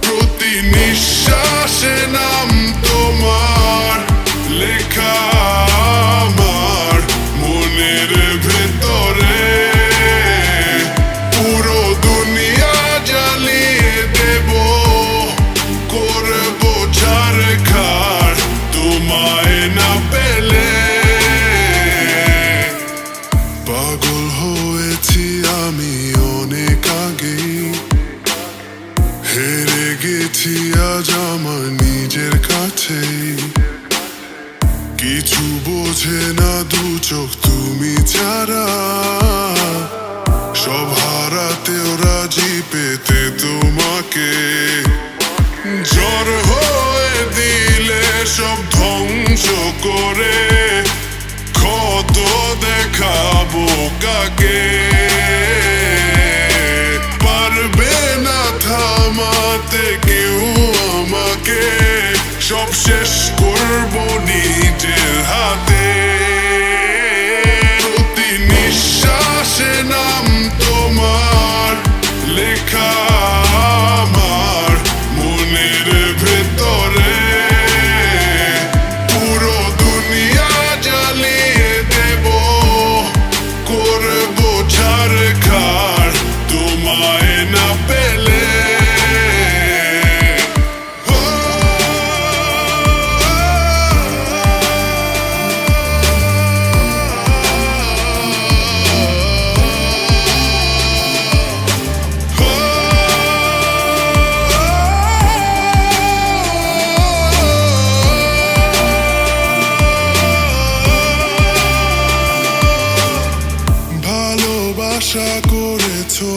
প্রতি নিঃশ্বাসে নাম তোমার লেখা আমার মনের ভেতরে, পুরো দুনিয়া জ্বালিয়ে দেব, করবো ছারখার তোমায় না পেলে। পাগল হয়েছি আমি অনেক আগেই, হেরে গেছি আজ আমার নিজের কাছেই। কিছু বোঝে না দু চোখ তুমি ছাড়া, সব হারাতেও রাজি পেতে তোমাকে। জ্বর হয়ে দিলে সব ধ্বংস করে, ক্ষত দেখাবো কাকে? পারবে না থামাতে কেউ আমাকে, সব শেষ করবো নিজের হাতে। প্রতি নিঃশ্বাসে নাম তোমার লেখা আমার মনের ভেতরে, পুরো দুনিয়া জ্বালিয়ে দেব, করবো ছারখার তোমায় না পেলে। ভালোবাসা করেছো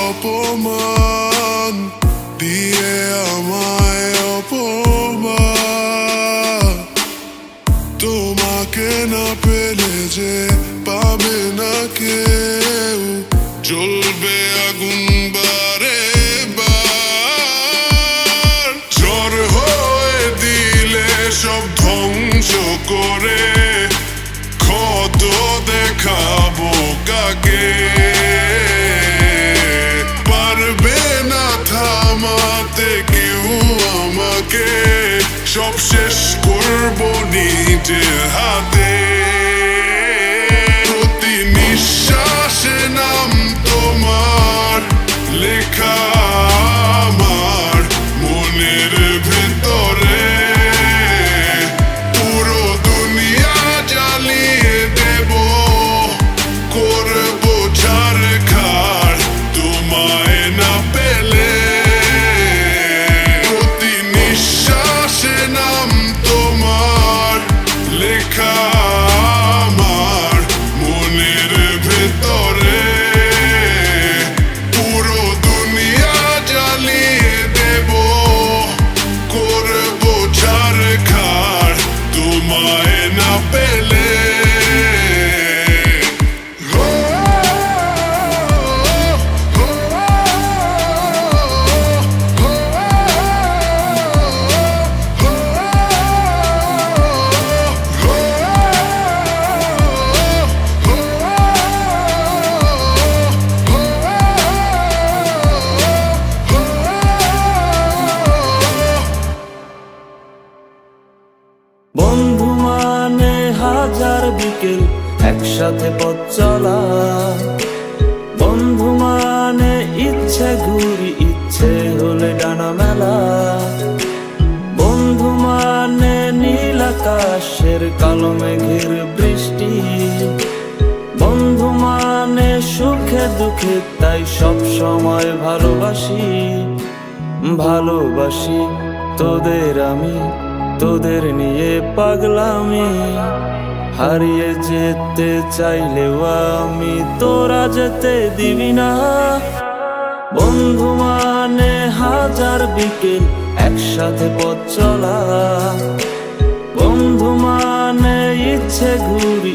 অপমান দিয়ে আমায় অপমান, তোমাকে না পেলে যে পাবে না কেউ, জ্বলবে আগুন বারে বার। জ্বর হয়ে দিলে সব ধ্বংস করে, ক্ষত দেখাবো কাকে? পারবে না থামাতে কেউ আমাকে, সব শেষ করবো নিজের হাতে। প্রতি নিঃশ্বাসে নাম তোমার লেখা আমার মনের ভেতরে, পুরো দুনিয়া জ্বালিয়ে দেব, করবো ছারখার তোমায় না পেলে। প্রতি নিঃশ্বাসে নাম তোমার লেখা আমার মনের ভেতরে, পুরো দুনিয়া জ্বালিয়ে দেব, করবো ছারখার তোমায় না পেলে। বন্ধু মানে হাজার বিকেল একসাথে পথ চলা, বন্ধু মানে ইচ্ছে ঘুরি ইচ্ছে হলে ডানা মেলা, বন্ধু মানে নীল আকাশের কালো মেঘের বৃষ্টি, বন্ধু মানে সুখে দুঃখে তাই সব সময় ভালোবাসি। ভালোবাসি তোদের আমি, তোদের নিয়ে পাগলামি, হারিয়ে যেতে চাইলেও আমি তোরা যেতে দিবি না। বন্ধু মানে হাজার বিকেল একসাথে পথ চলা, বন্ধু মানে ইচ্ছে ঘুরি